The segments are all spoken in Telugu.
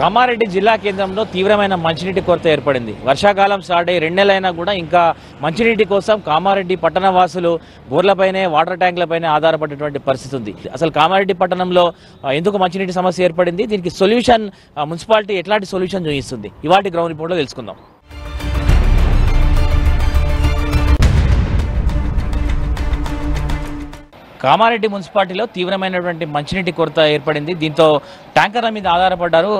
కామారెడ్డి జిల్లా కేంద్రంలో తీవ్రమైన మంచినీటి కొరత ఏర్పడింది. వర్షాకాలం స్టార్ట్ అయ్యి 2 నెలలైనా కూడా ఇంకా మంచినీటి కోసం కామారెడ్డి పట్టణ వాసులు బోర్లపైనే వాటర్ ట్యాంకులపైనే ఆధారపడేటువంటి పరిస్థితి ఉంది. అసలు కామారెడ్డి పట్టణంలో ఎందుకు మంచినీటి సమస్య ఏర్పడింది, దీనికి సొల్యూషన్ మున్సిపాలిటీ ఎట్లాంటి సొల్యూషన్ చూపిస్తుంది, ఇవాటి గ్రౌండ్ రిపోర్ట్లో తెలుసుకుందాం. కామారెడ్డి మున్సిపాలిటీలో తీవ్రమైనటువంటి మంచినీటి కొరత ఏర్పడింది. దీంతో ట్యాంకర్ల మీద ఆధారపడ్డారు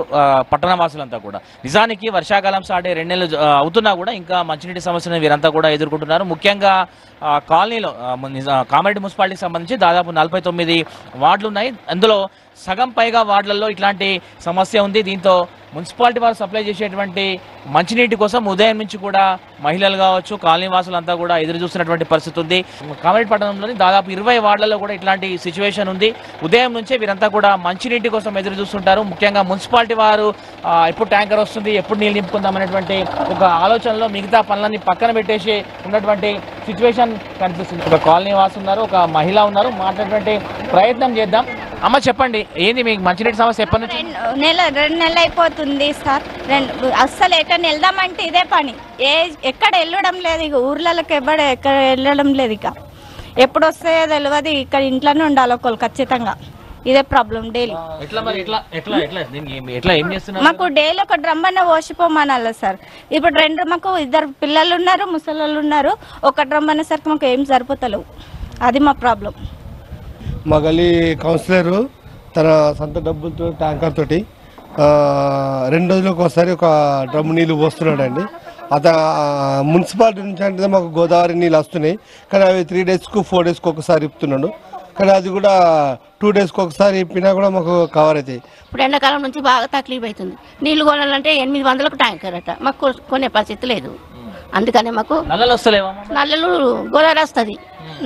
పట్టణవాసులంతా కూడా. నిజానికి వర్షాకాలం స్టార్ట్ అయ్యి 2 నెలలు అవుతున్నా కూడా ఇంకా మంచినీటి సమస్యను వీరంతా కూడా ఎదుర్కొంటున్నారు. ముఖ్యంగా కాలనీలో కామారెడ్డి మున్సిపాలిటీకి సంబంధించి దాదాపు 49 వార్డులు ఉన్నాయి. అందులో సగం పైగా వార్డులలో ఇట్లాంటి సమస్య ఉంది. దీంతో మున్సిపాలిటీ వారు సప్లై చేసేటువంటి మంచినీటి కోసం ఉదయం నుంచి కూడా మహిళలు కావచ్చు, కాలనీ వాసులంతా కూడా ఎదురు చూస్తున్నటువంటి పరిస్థితి ఉంది. కామారెడ్డి పట్టణంలోని దాదాపు 20 వార్డులలో కూడా ఇట్లాంటి సిచ్యువేషన్ ఉంది. ఉదయం నుంచే వీరంతా కూడా మంచినీటి కోసం ఎదురు చూస్తుంటారు. ముఖ్యంగా మున్సిపాలిటీ వారు ఎప్పుడు ట్యాంకర్ వస్తుంది, ఎప్పుడు నీళ్ళు నింపుకుందాం అనేటువంటి ఒక ఆలోచనలో మిగతా పనులన్నీ పక్కన పెట్టేసి ఉన్నటువంటి సిచ్యువేషన్ కనిపిస్తుంది. ఒక కాలనీ వాసు ఉన్నారు, ఒక మహిళ ఉన్నారు, మాట్లాడేటువంటి ప్రయత్నం చేద్దాం. అమ్మ చెప్పండి, ఏంది మీకు మంచినీటి సమస్య ఎప్పటి నుంచి? 2 నెలలు అయిపోతుంది సార్. అస్సలు ఎక్కడ వెళ్దామంటే ఇదే పని, ఎక్కడ వెళ్ళడం లేదు. ఇక ఊర్లలోకి ఎక్కడ వెళ్ళడం లేదు. ఇక ఎప్పుడు వస్తాయో తెలియదు. ఇక్కడ ఇంట్లోనే ఉండాలి ఒకళ్ళు ఖచ్చితంగా. ఇదే ప్రాబ్లం డైలీ. మాకు డైలీ ఒక డ్రమ్ అన్న పోసిపోమనాలి సార్. ఇప్పుడు మాకు 2 పిల్లలు ఉన్నారు, ముసలు ఉన్నారు. ఒక డ్రమ్ అనేసరికి మాకు ఏం సరిపోతలేవు. అది మా ప్రాబ్లం. మా గల్లీ కౌన్సిలరు తన సొంత డబ్బులతో ట్యాంకర్ తోటి 2 రోజులకు ఒకసారి ఒక డ్రమ్ నీళ్ళు పోస్తున్నాడండి. మున్సిపాలిటీ నుంచి అంటే మాకు గోదావరి నీళ్ళు వస్తున్నాయి, కానీ అవి 3 డేస్కు 4 డేస్కి ఒకసారి ఇప్పుతున్నాడు. కానీ అది కూడా 2 డేస్కి ఒకసారి ఇప్పినా కూడా మాకు కవర్ అవుతాయి. ఇప్పుడు ఎండాకాలం నుంచి బాగా తక్లీఫ్ అవుతుంది. నీళ్లు కొనాలంటే 800లకు ట్యాంకర్ అట. మాకు కొనే పరిస్థితి లేదు. అందుకనే మాకు నల్లలు గోదావరి వస్తుంది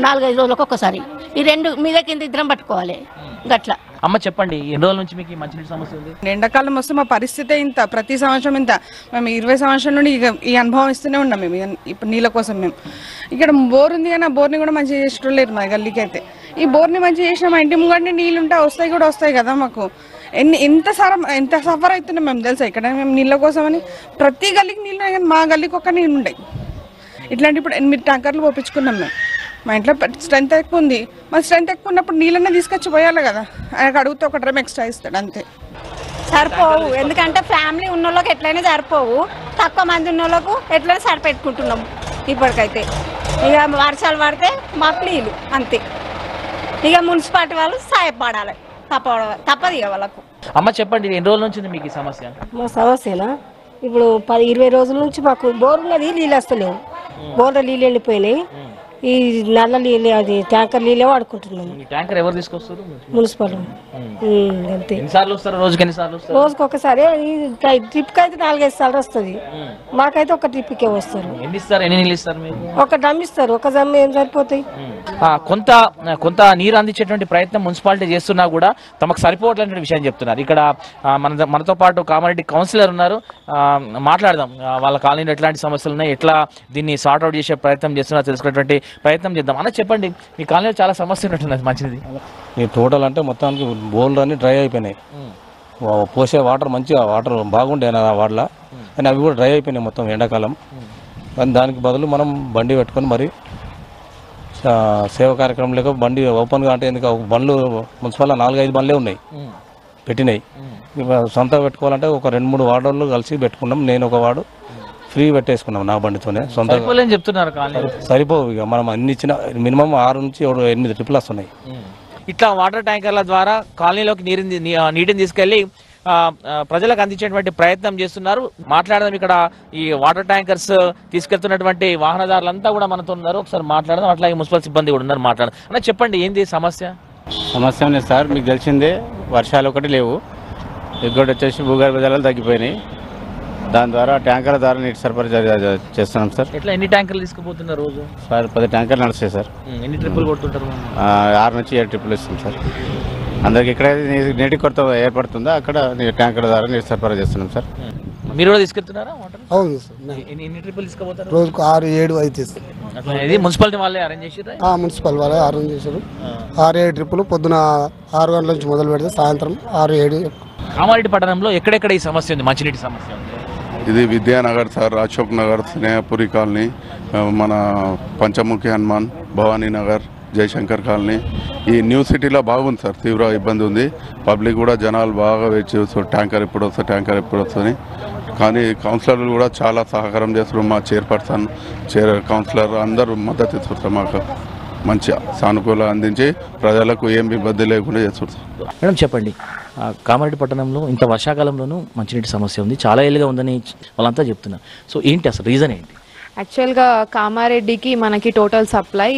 4-5 రోజులకు ఒక్కసారి. ఈ 2 మీద కింద ఇద్దరం పట్టుకోవాలి గట్లా. అమ్మ చెప్పండి, ఎన్ని రోజుల నుంచి మీకు మంచినీటి సమస్య ఉంది? ఎండాకాలం వస్తే మా పరిస్థితి ఇంత, ప్రతి సంవత్సరం ఇంత. మేము 20 సంవత్సరాల నుండి ఈ అనుభవం ఇస్తూనే ఉన్నాం. మేము ఇప్పుడు నీళ్ళ కోసం మేము ఇక్కడ బోర్ ఉంది, కానీ ఆ బోర్ని కూడా మంచిగా చేసేటోళ్ళు మా గల్లీకి అయితే. ఈ బోర్ని మంచిగా చేసిన మా ఇంటి ముంగడిని నీళ్ళు ఉంటే వస్తాయి కదా. మాకు ఎంత సఫర్ అవుతున్నాం మేము తెలుసా. ఇక్కడ మేము నీళ్ళ కోసం అని ప్రతి గల్లీకి నీళ్ళు, కానీ మా గల్లీకి ఒక్క నీళ్ళు ఉంటాయి. ఇట్లాంటి ఇప్పుడు 8 ట్యాంకర్లు పోపించుకున్నాం మేము. మా ఇంట్లో స్ట్రెంత్ ఎక్కువ ఉంది. మా స్ట్రెంత్ ఎక్కువ ఉన్నప్పుడు నీళ్ళన్నా తీసుకొచ్చి పోయాలి కదా. ఆయనకు అడిగితే ఒక డ్రమ్ ఎక్స్ట్రా ఇస్తాడు అంతే. సరిపోవు, ఎందుకంటే ఫ్యామిలీ ఉన్న వాళ్ళకి ఎట్లయినా సరిపోవు. తక్కువ మంది ఉన్న వాళ్ళకు ఎట్లయినా సరిపెట్టుకుంటున్నాం ఇప్పటికైతే. ఇక వర్షాలు పడితే మాకు నీళ్ళు అంతే. ఇక మున్సిపాలిటీ వాళ్ళు సహాయపడాలి, తప్పదు ఇక వాళ్ళకు. అమ్మ చెప్పండి, ఎన్ని రోజుల నుంచి మీకు ఈ సమస్య? మా సమస్యనా ఇప్పుడు 10-20 రోజుల నుంచి మాకు బోర్ ఉన్నది, నీళ్ళు వస్తలేవు. బోర్లో నీళ్ళు వెళ్ళిపోయినాయి. ఈ నల్ల నీళ్ళు, అది ట్యాంకర్ నీళ్ళే వాడుకుంటున్నాము. ట్యాంకర్ ఎవరు తీసుకొస్తారు? మున్సిపల్. అంతే. ఎన్నిసార్లు వస్తారు రోజుకి? ఎన్నిసార్లు వస్తారు? రోజుకి ఒకసారి. ట్రిప్కి అయితే 4-5 సార్లు వస్తుంది. మాకైతే ఒక ట్రిప్కే వస్తారు. ఎన్ని నీళ్ళు ఇస్తారు మీకు? ఒక డ్రమ్ ఇస్తారు. ఒక డ్రమ్ ఏం సరిపోతాయి. కొంత నీరు అందించేటువంటి ప్రయత్నం మున్సిపాలిటీ చేస్తున్నా కూడా తమకు సరిపోవట్లేని విషయం చెప్తున్నారు. ఇక్కడ మనతో పాటు కామారెడ్డి కౌన్సిలర్ ఉన్నారు, మాట్లాడదాం. వాళ్ళ కాలనీలో ఎట్లాంటి సమస్యలు ఉన్నాయి, ఎట్లా దీన్ని సార్ట్అవుట్ చేసే ప్రయత్నం చేస్తున్నా తెలుసుకునేటువంటి ప్రయత్నం చేద్దాం. అన్న చెప్పండి, మీ కాలనీలో చాలా సమస్య ఉన్నట్టున్నది మంచిది. ఈ టోటల్ అంటే మొత్తానికి బోర్లు అన్నీ డ్రై అయిపోయినాయి. పోసే వాటర్ మంచిగా వాటర్ బాగుండే వాడలా, కానీ అవి కూడా డ్రై అయిపోయినాయి మొత్తం ఎండాకాలం. కానీ దానికి బదులు మనం బండి పెట్టుకొని మరి సేవా కార్యక్రమం లేక బండి ఓపెన్గా అంటే ఎందుకు బండ్లు మున్సిపల్ 4-5 బండ్లే ఉన్నాయి పెట్టినాయి. సొంతగా పెట్టుకోవాలంటే ఒక 2-3 వార్డులు కలిసి పెట్టుకున్నాం. నేను ఒక వార్డు ఫ్రీ పెట్టేసుకున్నాం నా బండితోనే సొంతంగా. చెప్తున్నారు సరిపోవు. ఇక మనం అన్ని ఇచ్చిన మినిమం 6 నుంచి 8 ట్రిప్పులు వస్తున్నాయి. ఇట్లా వాటర్ ట్యాంకర్ల ద్వారా కాలనీలోకి నీటిని తీసుకెళ్లి ప్రజలకు అందించేటువంటి ప్రయత్నం చేస్తున్నారు. మాట్లాడదాం. ఇక్కడ ఈ వాటర్ ట్యాంకర్స్ తీసుకెళ్తున్నటువంటి వాహనదారులంతా కూడా మనతో ఉన్నారు. ఒకసారి మాట్లాడదాం. అట్లాగే మున్సిపల్ సిబ్బంది కూడా ఉన్నారు, మాట్లాడదాం. అన్న చెప్పండి, ఏంది సమస్య? సమస్య లేదు సార్, మీకు తెలిసిందే. వర్షాలు ఒకటి లేవు, ఇంకోటి వచ్చేసి భూగర్భ జలాలు తగ్గిపోయినాయి. దాని ద్వారా ట్యాంకర్ల ద్వారా నీటి సరఫరా చేస్తున్నాం సార్. ఎట్లా ఎన్ని ట్యాంకర్లు తీసుకుపోతున్నారు రోజు? సార్ 10 ట్యాంకర్లు నడుస్తాయి సార్. ఎన్ని ట్రిప్పులు కొడుతుంటారు? 6 నుంచి 7 ట్రిప్పులు ఇస్తాం సార్. అందరికి ఎక్కడైతే నీటి కొరత ఏర్పడుతుందో అక్కడ ట్యాంకర్ల ద్వారా నీటి సరఫరా చేస్తున్నాం సార్. మీరు కూడా తీసుకెళ్తున్నారా? అవును సార్. ఎన్ని ట్రిప్పులు తీసుకుపోతారు? రోజుకు 6-7 అయితే. మున్సిపాలిటీ వాళ్ళే అరేంజ్ చేసారు? మున్సిపల్ వాళ్ళే అరేంజ్ చేశారు. 6-7 ట్రిప్పులు పొద్దున 6 గంటల నుంచి మొదలు పెడితే సాయంత్రం 6-7 కామారెడ్డి పట్టణంలో ఎక్కడెక్కడ ఈ సమస్య ఉంది, మంచినీటి సమస్య ఉంది? ఇది విద్యానగర్ సార్, అశోక్ నగర్, స్నేహపురి కాలనీ, మన పంచముఖి హనుమాన్, భవానీ నగర్, జయశంకర్ కాలనీ. ఈ న్యూ సిటీలో బాగుంది సార్, తీవ్ర ఇబ్బంది ఉంది. పబ్లిక్ కూడా జనాలు బాగా వెయిట్ చేస్తారు, ట్యాంకర్ ఎప్పుడు వస్తుంది. కానీ కౌన్సిలర్లు కూడా చాలా సహకారం చేస్తారు. మా చైర్పర్సన్, కౌన్సిలర్ అందరూ మద్దతు ఇస్తారు, మాకు మంచి సానుకూలంగా అందించి ప్రజలకు ఏం ఇబ్బంది లేకుండా చేస్తారు. మేడం చెప్పండి, కామారెడ్డి పట్టణంలో ఇంత వర్షాకాలంలోనూ మంచినీటి సమస్య ఉంది, చాలా ఏళ్ళుగా ఉందని వాళ్ళంతా చెప్తున్నారు. సో ఏంటి అసలు రీజన్ ఏంటి? యాక్చువల్గా కామారెడ్డికి మనకి total supply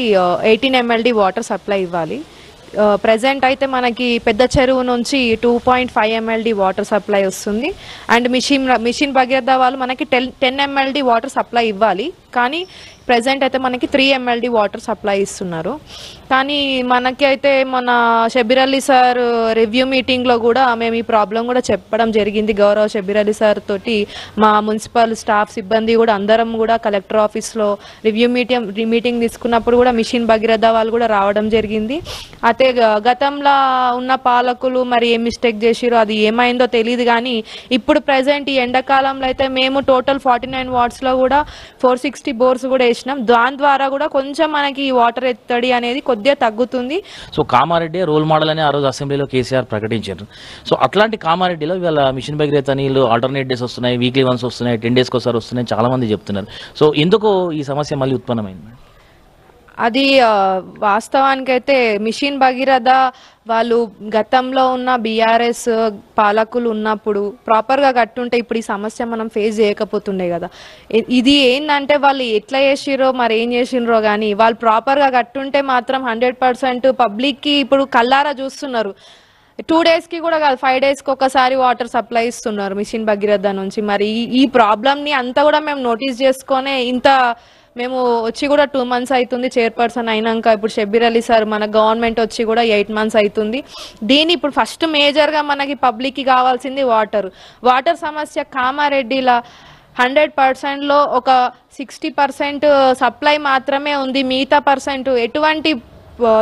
18 MLD water supply ఇవ్వాలి. ప్రజెంట్ అయితే మనకి పెద్ద చెరువు నుంచి 2.5 MLD వాటర్ సప్లై వస్తుంది. అండ్ మిషన్ భగీరథ వాళ్ళు మనకి 10 MLD వాటర్ సప్లై ఇవ్వాలి. కానీ ప్రజెంట్ అయితే మనకి 3 MLD వాటర్ సప్లై ఇస్తున్నారు. కానీ మనకి అయితే మన షబీర్ అలీ సార్ రివ్యూ మీటింగ్లో కూడా మేము ఈ ప్రాబ్లం కూడా చెప్పడం జరిగింది. గౌరవ్ షబీర్ అలీ సార్ తోటి మా మున్సిపల్ స్టాఫ్ సిబ్బంది కూడా అందరం కూడా కలెక్టర్ ఆఫీస్లో రివ్యూ మీటింగ్ తీసుకున్నప్పుడు కూడా మిషన్ భగీరథ వాళ్ళు కూడా రావడం జరిగింది. అయితే గతంలో ఉన్న పాలకులు మరి ఏం మిస్టేక్ చేసిరో అది ఏమైందో తెలియదు. కానీ ఇప్పుడు ప్రజెంట్ ఈ ఎండాకాలంలో అయితే మేము టోటల్ 49 వార్డ్స్లో కూడా 460 బోర్స్ కూడా వేసినాం. దాని ద్వారా కూడా కొంచెం మనకి వాటర్ ఎత్తడి అనేది కొద్దిగా తగ్గుతుంది. సో కామారెడ్డి రోల్ మోడల్ అని ఆ రోజు అసెంబ్లీలో కేసీఆర్ ప్రకటించారు. సో అట్లాంటి కామారెడ్డిలో ఇవాళ మిషన్ భగీరథ నీళ్ళు ఆల్టర్నేట్ డేస్ వస్తున్నాయి, వీక్లీ వన్స్ వస్తున్నాయి, 10 డేస్కి ఒకసారి వస్తున్నాయి, చాలా మంది చెప్తున్నారు. సో ఎందుకు ఈ సమస్య మళ్ళీ ఉత్పన్నమైంది? అది వాస్తవానికైతే మిషన్ భగీరథ వాళ్ళు గతంలో ఉన్న బీఆర్ఎస్ పాలకులు ఉన్నప్పుడు ప్రాపర్గా కట్టుంటే ఇప్పుడు ఈ సమస్య మనం ఫేస్ చేయకపోతుండే కదా. ఇది ఏంటంటే వాళ్ళు ఎట్లా చేసిరో మరి ఏం చేసినరో కానీ వాళ్ళు ప్రాపర్గా కట్టుంటే మాత్రం 100% పబ్లిక్కి ఇప్పుడు కల్లారా చూస్తున్నారు. 2 డేస్కి కూడా కాదు, 5 డేస్కి ఒకసారి వాటర్ సప్లై ఇస్తున్నారు మిషన్ భగీరథ నుంచి. మరి ఈ ప్రాబ్లమ్ని అంతా కూడా మేము నోటీస్ చేసుకొని ఇంత మేము వచ్చి కూడా 2 months అవుతుంది చైర్పర్సన్ అయినాక. ఇప్పుడు షబీర్ అలీ సార్ మన గవర్నమెంట్ వచ్చి కూడా 8 months అవుతుంది. దీన్ని ఇప్పుడు ఫస్ట్ మేజర్గా మనకి పబ్లిక్కి కావాల్సింది వాటర్ సమస్య. కామారెడ్డిలో 100%లో ఒక 60% సప్లై మాత్రమే ఉంది, మిగతా పర్సెంట్ ఎటువంటి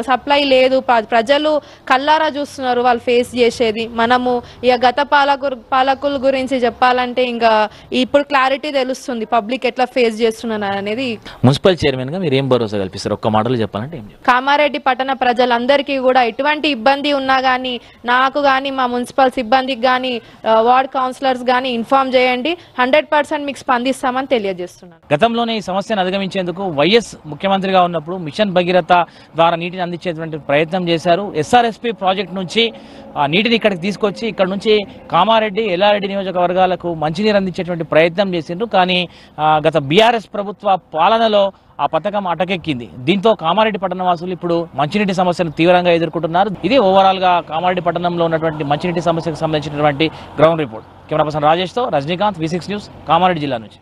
సప్లై లేదు. ప్రజలు కల్లారా చూస్తున్నారు వాళ్ళు ఫేస్ చేసేది. మనము ఇక గత పాలకుల గురించి చెప్పాలంటే ఇంకా ఇప్పుడు క్లారిటీ తెలుస్తుంది పబ్లిక్ ఎట్లా ఫేస్ చేస్తున్నారు అనేది. మున్సిపల్ చైర్మన్ గా మీరు ఏం భరోసా కల్పిస్తారు? ఒక్క మాటలో చెప్పాలంటే ఏం చెప్తారు? కామారెడ్డి పట్టణ ప్రజలందరికీ కూడా ఎటువంటి ఇబ్బంది ఉన్నా కానీ నాకు కానీ మా మున్సిపల్ సిబ్బందికి కానీ వార్డ్ కౌన్సిలర్స్ కానీ ఇన్ఫార్మ్ చేయండి, 100% మీకు స్పందిస్తామని తెలియజేస్తున్నాను. గతంలోనే ఈ సమస్యను అధిగమించేందుకు వైఎస్ ముఖ్యమంత్రిగా ఉన్నప్పుడు మిషన్ భగీరథ ద్వారా నీటిని అందించేటువంటి ప్రయత్నం చేశారు. ఎస్ఆర్ఎస్పి ప్రాజెక్ట్ నుంచి నీటిని ఇక్కడికి తీసుకొచ్చి ఇక్కడ నుంచి కామారెడ్డి, ఎల్లారెడ్డి నియోజకవర్గాలకు మంచినీరు అందించేటువంటి ప్రయత్నం చేసిండ్రు. కానీ గత బీఆర్ఎస్ ప్రభుత్వ పాలనలో ఆ పథకం అటకెక్కింది. దీంతో కామారెడ్డి పట్టణ వాసులు ఇప్పుడు మంచినీటి సమస్యను తీవ్రంగా ఎదుర్కొంటున్నారు. ఇది ఓవరాల్గా కామారెడ్డి పట్టణంలో ఉన్నటువంటి మంచినీటి సమస్యకు సంబంధించినటువంటి గ్రౌండ్ రిపోర్ట్. కెమెరా పర్సన్ రాజేష్తో రజనీకాంత్, V6 న్యూస్, కామారెడ్డి జిల్లా నుంచి.